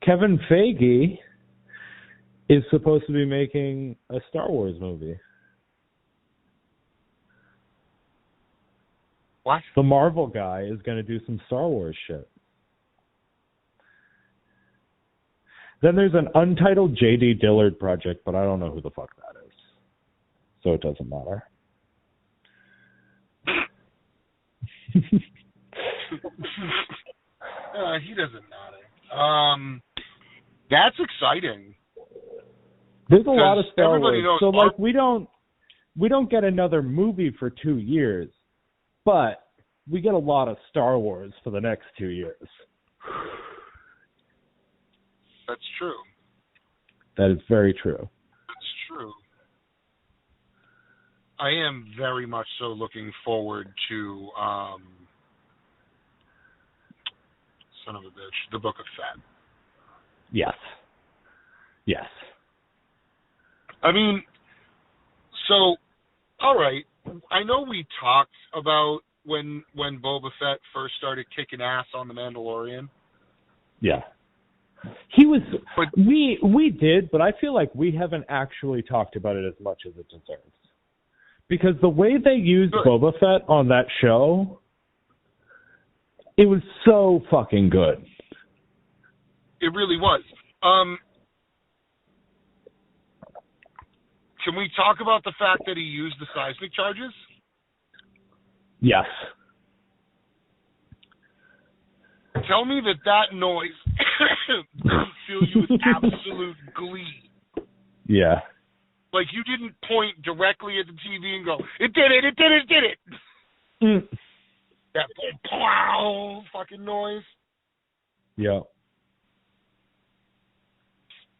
C: Kevin Feige is supposed to be making a Star Wars movie.
B: What?
C: The Marvel guy is going to do some Star Wars shit. Then there's an untitled J.D. Dillard project, but I don't know who the fuck that is. So it doesn't matter.
B: He doesn't matter. That's exciting.
C: There's a lot of Star Wars.
B: Knows
C: so we don't get another movie for 2 years, but we get a lot of Star Wars for the next 2 years.
B: That's true.
C: That is very true.
B: That's true. I am very much so looking forward to son of a bitch, the Book of Fett.
C: Yes. Yes.
B: I mean, so, all right. I know we talked about when Boba Fett first started kicking ass on The Mandalorian.
C: Yeah. He was. But we did, but I feel like we haven't actually talked about it as much as it deserves. Because the way they used Boba Fett on that show, it was so fucking good.
B: It really was. Can we talk about the fact that he used the seismic charges?
C: Yes.
B: Tell me that noise didn't fill you with absolute glee.
C: Yeah.
B: Like you didn't point directly at the TV and go, "It did it! It did it! It did it!"
C: Mm.
B: That pow fucking noise.
C: Yeah.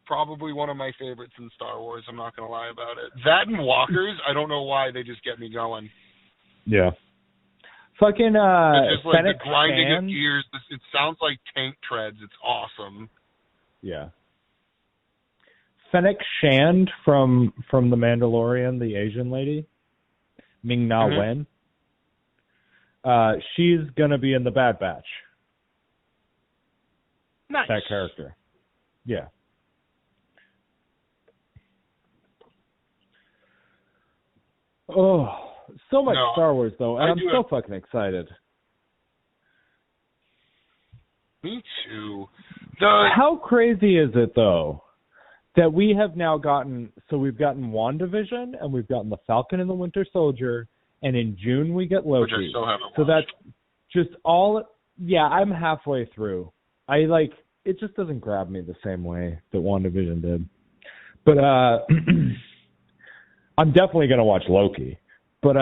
B: Probably one of my favorites in Star Wars. I'm not gonna lie about it. That and walkers, I don't know why they just get me going.
C: Yeah. Fucking
B: it's just like
C: Fennec
B: the grinding
C: Shand.
B: of gears. It sounds like tank treads. It's awesome.
C: Yeah. Fennec Shand from The Mandalorian, the Asian lady, Ming-Na Wen. She's gonna be in the Bad Batch.
B: Nice.
C: That character. Yeah. Oh, so much Star Wars though, and I'm so fucking excited.
B: Me too.
C: How crazy is it though that we have now gotten? So we've gotten WandaVision, and we've gotten the Falcon and the Winter Soldier, and in June we get Loki.
B: Which I still haven't watched.
C: So that's just all. Yeah, I'm halfway through. It just doesn't grab me the same way that WandaVision did. But I'm definitely going to watch Loki. But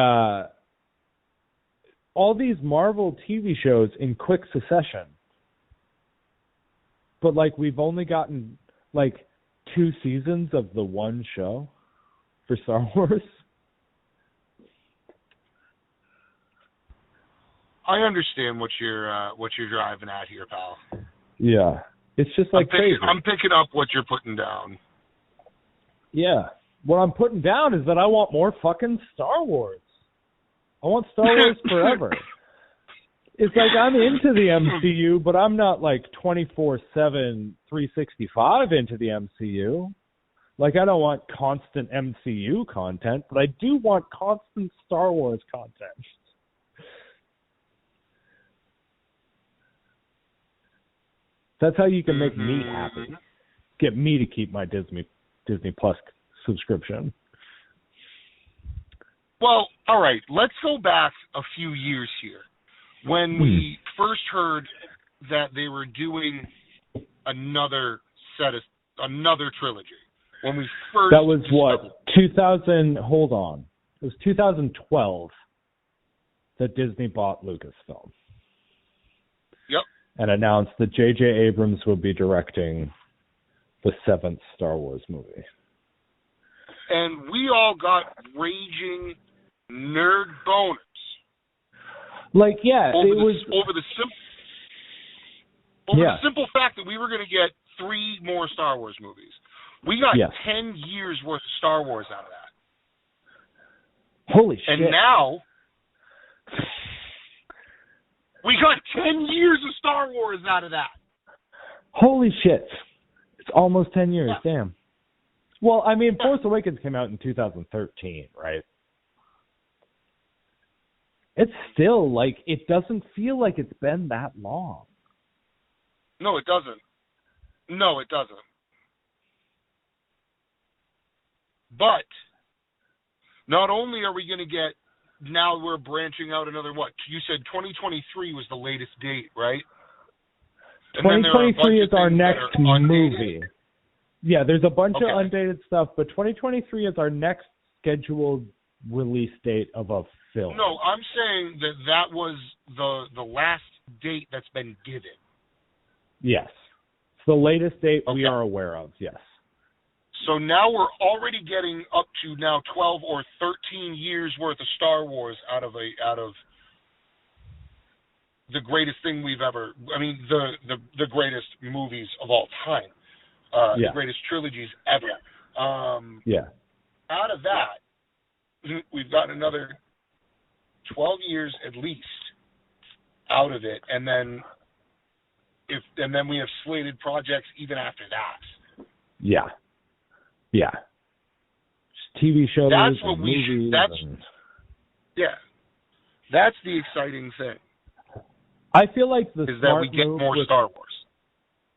C: all these Marvel TV shows in quick succession. But, we've only gotten, 2 seasons of the one show for Star Wars.
B: I understand what you're driving at here, pal.
C: Yeah. It's just crazy.
B: I'm picking up what you're putting down.
C: Yeah. What I'm putting down is that I want more fucking Star Wars. I want Star Wars forever. It's I'm into the MCU, but I'm not 24/7, 365 into the MCU. I don't want constant MCU content, but I do want constant Star Wars content. That's how you can make me happy. get me to keep my Disney Plus subscription.
B: Well, all right. Let's go back a few years here when we first heard that they were doing another trilogy. When we first
C: that was what 2000. Hold on, it was 2012 that Disney bought Lucasfilm.
B: Yep.
C: And announced that J.J. Abrams would be directing the 7th Star Wars movie.
B: And we all got raging nerd boners.
C: Like, yeah,
B: over the simple fact that we were going to get 3 more Star Wars movies. We got 10 years worth of Star Wars out of that.
C: Holy shit.
B: And now we got 10 years of Star Wars out of that.
C: Holy shit. It's almost 10 years, damn. Well, I mean, Force Awakens came out in 2013, right? It's still, like, it doesn't feel like it's been that long.
B: No, it doesn't. No, it doesn't. But not only are we going to get, now we're branching out another, what? You said 2023 was the latest date, right?
C: 2023 is our next movie. Yeah, there's a bunch of undated stuff, but 2023 is our next scheduled release date of a film.
B: No, I'm saying that was the last date that's been given.
C: Yes. It's the latest date we are aware of, yes.
B: So now we're already getting up to now 12 or 13 years worth of Star Wars out of the greatest thing we've ever, I mean, the greatest movies of all time. The greatest trilogies ever. Out of that, we've got another 12 years at least out of it, and then we have slated projects even after that.
C: Yeah. Just TV shows.
B: That's what
C: movies.
B: That's the exciting thing.
C: I feel like the
B: is that we get more Star Wars.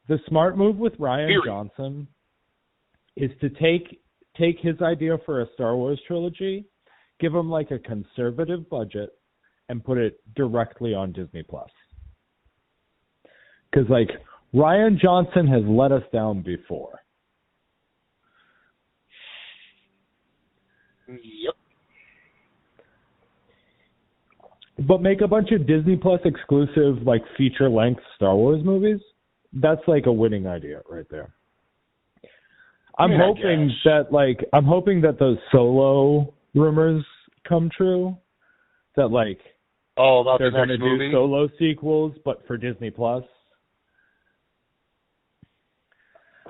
C: The smart move with Rian Johnson is to take his idea for a Star Wars trilogy, give him like a conservative budget, and put it directly on Disney Plus. Because like Rian Johnson has let us down before.
B: Yep.
C: But make a bunch of Disney Plus exclusive like feature length Star Wars movies. That's like a winning idea right there. I'm hoping that those Solo rumors come true. That like
B: they're
C: going to do Solo sequels, but for Disney Plus.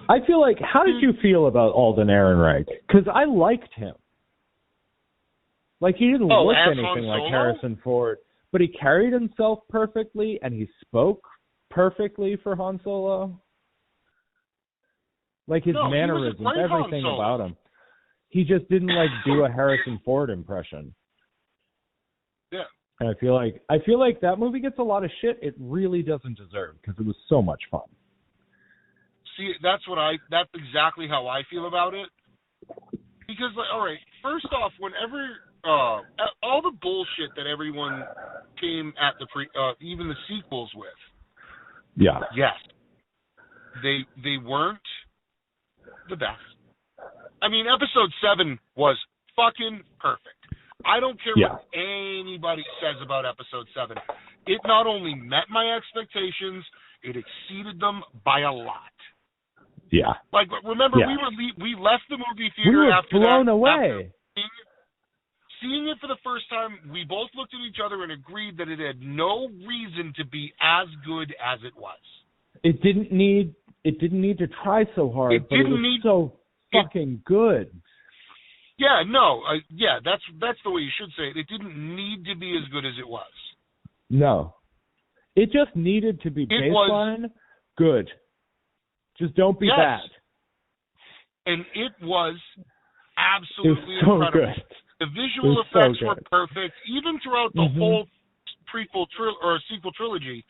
C: I feel like, how did you feel about Alden Ehrenreich? Because I liked him. Like, he didn't look anything like Harrison Ford, but he carried himself perfectly, and he spoke perfectly for Han Solo. Like, his mannerisms, everything about him. He just didn't, like, do a Harrison Ford impression.
B: Yeah.
C: And I feel like that movie gets a lot of shit it really doesn't deserve, because it was so much fun.
B: See, that's exactly how I feel about it. Because, like, all right, first off, whenever all the bullshit that everyone came at even the sequels with.
C: Yeah.
B: Yes. They weren't the best. I mean, episode 7 was fucking perfect. I don't care what anybody says about episode 7. It not only met my expectations, it exceeded them by a lot.
C: Yeah.
B: Like, remember, we left the movie theater
C: we were
B: after
C: blown
B: that.
C: Away.
B: Seeing it for the first time, we both looked at each other and agreed that it had no reason to be as good as it was. It didn't need
C: to try so hard, but it was so fucking good.
B: Yeah, no, that's the way you should say it. It didn't need to be as good as it was.
C: No. It just needed to be baseline good. Just don't be bad.
B: And it was absolutely incredible.
C: Good.
B: The visual effects were perfect, even throughout the whole sequel trilogy.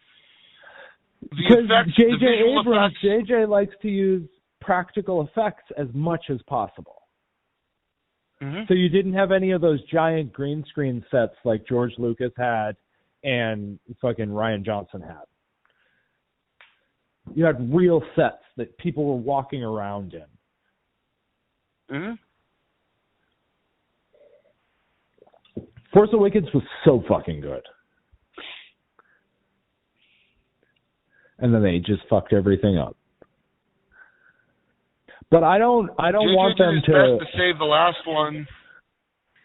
C: Because J.J. Abrams, J.J. likes to use practical effects as much as possible.
B: Mm-hmm.
C: So you didn't have any of those giant green screen sets like George Lucas had and fucking Rian Johnson had. You had real sets that people were walking around in.
B: Mm-hmm.
C: Force Awakens was so fucking good. And then they just fucked everything up. But I don't want them
B: to... JJ did his best to save the last one.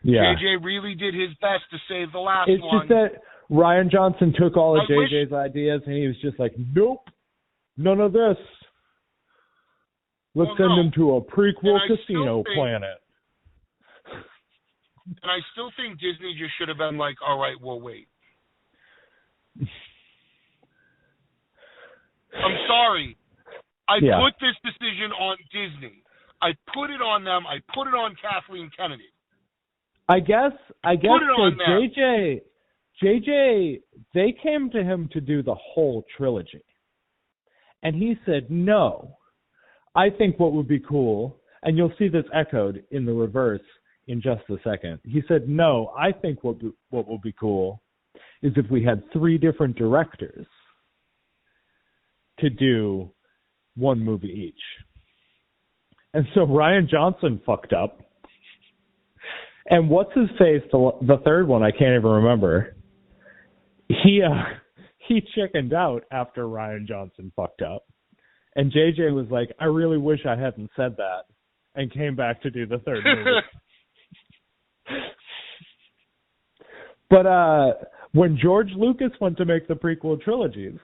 C: Yeah.
B: JJ really did his best to save the last
C: one. It's just that Rian Johnson took all of JJ's ideas and he was just like, nope, none of this. Let's send him to a prequel casino planet.
B: And I still think Disney just should have been like, all right, we'll wait. I'm sorry. I put this decision on Disney. I put it on them. I put it on Kathleen Kennedy.
C: I guess JJ, they came to him to do the whole trilogy. And he said, no, I think what would be cool, and you'll see this echoed in the reverse in just a second. He said, no, I think what would be cool is if we had 3 different directors to do one movie each. And so Rian Johnson fucked up. And what's his face, the third one, I can't even remember. He chickened out after Rian Johnson fucked up. And JJ was like, I really wish I hadn't said that, and came back to do the third movie. But when George Lucas went to make the prequel trilogies,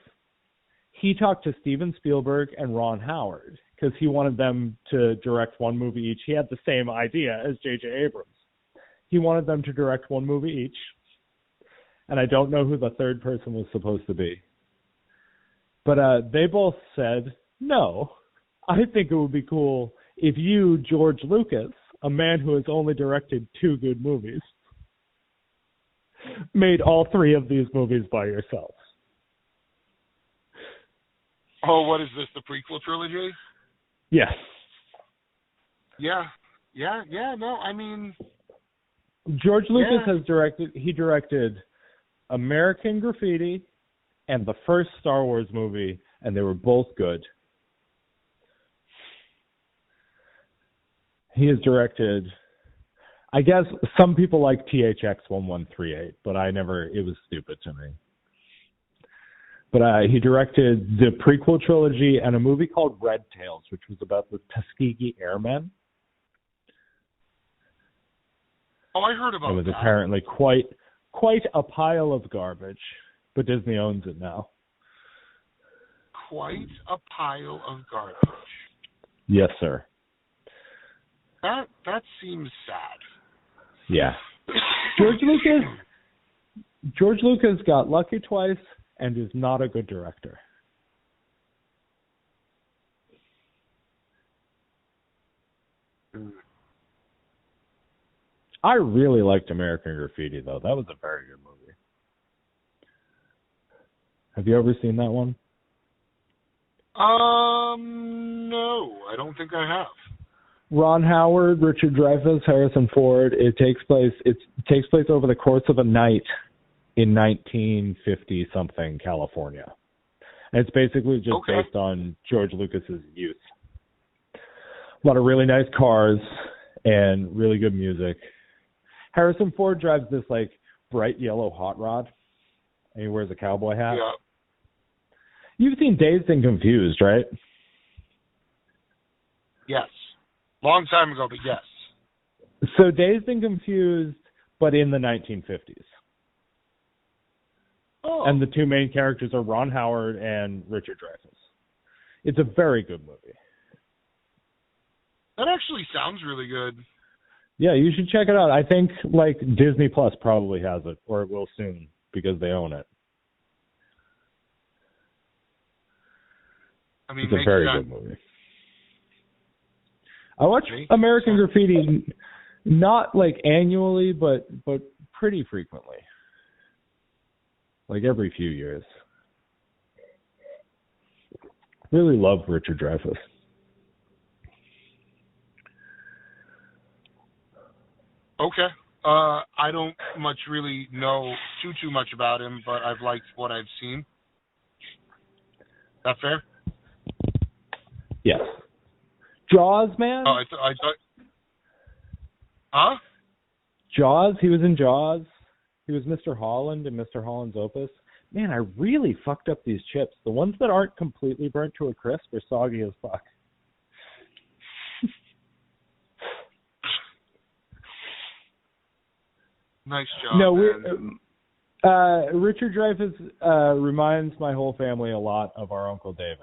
C: he talked to Steven Spielberg and Ron Howard because he wanted them to direct one movie each. He had the same idea as J.J. Abrams. He wanted them to direct one movie each, and I don't know who the third person was supposed to be. But they both said, no, I think it would be cool if you, George Lucas, a man who has only directed 2 good movies, made all 3 of these movies by yourself.
B: Oh, what is this, the prequel trilogy?
C: Yes.
B: Yeah, no, I mean...
C: George Lucas has directed American Graffiti and the first Star Wars movie, and they were both good. He has directed, I guess some people like THX 1138, but it was stupid to me. But he directed the prequel trilogy and a movie called Red Tails, which was about the Tuskegee Airmen.
B: Oh, I heard about that.
C: It was apparently quite a pile of garbage, but Disney owns it now.
B: Quite a pile of garbage.
C: Yes, sir.
B: That seems sad.
C: Yeah. George Lucas got lucky twice and is not a good director. I really liked American Graffiti, though. That was a very good movie. Have you ever seen that one?
B: No, I don't think I have.
C: Ron Howard, Richard Dreyfuss, Harrison Ford. It takes place over the course of a night in 1950 something California. And it's basically just based on George Lucas's youth. A lot of really nice cars and really good music. Harrison Ford drives this like bright yellow hot rod, and he wears a cowboy hat.
B: Yeah.
C: You've seen Dazed and Confused, right?
B: Yes. Long time ago, but yes.
C: So Dazed and Confused, but in the 1950s.
B: Oh.
C: And the 2 main characters are Ron Howard and Richard Dreyfuss. It's a very good movie.
B: That actually sounds really good.
C: Yeah, you should check it out. I think like Disney Plus probably has it, or it will soon because they own it.
B: I mean,
C: it's a very good movie. I watch American Graffiti not like annually, but pretty frequently. Like every few years. Really love Richard Dreyfuss.
B: Okay. I don't much really know too much about him, but I've liked what I've seen. That fair?
C: Yes. Jaws, man.
B: Oh, I thought. Huh?
C: Jaws. He was in Jaws. He was Mr. Holland in Mr. Holland's Opus. Man, I really fucked up these chips. The ones that aren't completely burnt to a crisp are soggy as fuck.
B: Nice job.
C: No,
B: man.
C: Richard Dreyfuss reminds my whole family a lot of our Uncle David.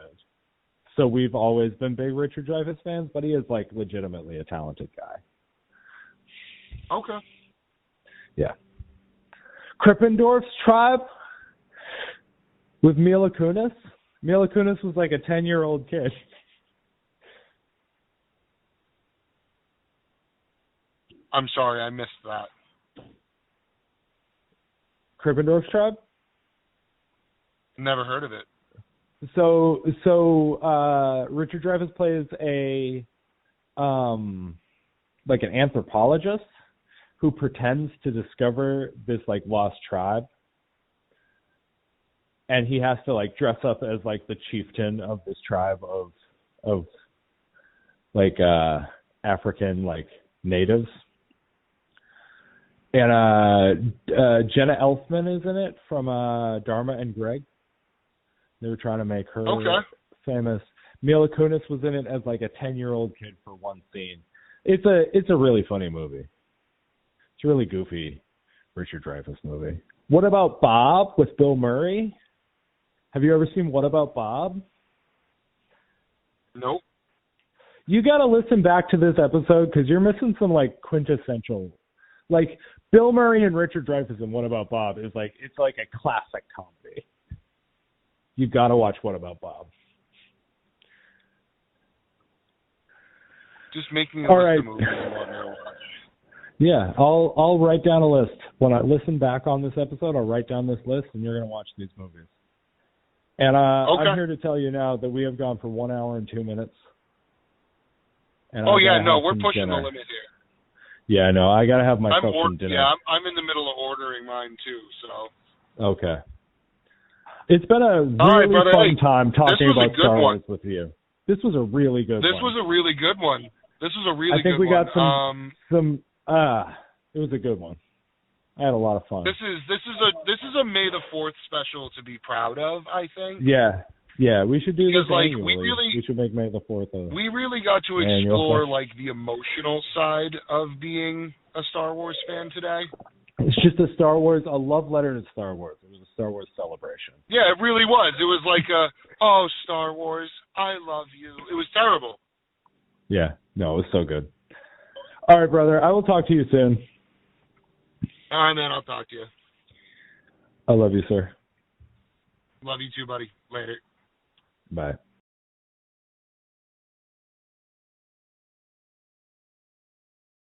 C: So we've always been big Richard Dreyfuss fans, but he is like legitimately a talented guy.
B: Okay.
C: Yeah. Krippendorf's Tribe with Mila Kunis. Mila Kunis was like a 10-year-old kid.
B: I'm sorry, I missed that.
C: Krippendorf's Tribe?
B: Never heard of it.
C: So Richard Dreyfuss plays a like an anthropologist who pretends to discover this like lost tribe, and he has to like dress up as like the chieftain of this tribe of like African like natives. And Jenna Elfman is in it from Dharma and Greg. They were trying to make her famous. Mila Kunis was in it as like a 10-year-old kid for one scene. It's a really funny movie. It's a really goofy Richard Dreyfuss movie. What About Bob with Bill Murray? Have you ever seen What About Bob?
B: Nope.
C: You got to listen back to this episode because you're missing some like quintessential, like Bill Murray and Richard Dreyfuss in What About Bob is like, it's like a classic comedy. You've got to watch What About Bob.
B: Just make me a
C: All
B: list
C: right.
B: of movies you want me to watch.
C: Yeah, I'll write down a list. When I listen back on this episode, I'll write down this list, and you're going to watch these movies. And I'm here to tell you now that we have gone for 1 hour and 2 minutes. And
B: we're pushing the limit here.
C: Yeah, no, I got to have myself some dinner.
B: Yeah, I'm in the middle of ordering mine too, so.
C: Okay. It's been a really fun time talking about Star Wars with you. This was a really good one.
B: This was a really good one. I
C: think we got some it was a good one. I had a lot of fun.
B: This is a May the 4th special to be proud of, I think.
C: Yeah, we should do this
B: annually.
C: We should make May the 4th
B: we really got to explore like the emotional side of being a Star Wars fan today.
C: It's just a love letter to Star Wars. It was a Star Wars celebration.
B: Yeah, it really was. It was like oh, Star Wars, I love you. It was terrible.
C: Yeah, no, it was so good. All right, brother, I will talk to you soon.
B: All right, man, I'll talk to you.
C: I love you, sir.
B: Love you too, buddy. Later.
C: Bye.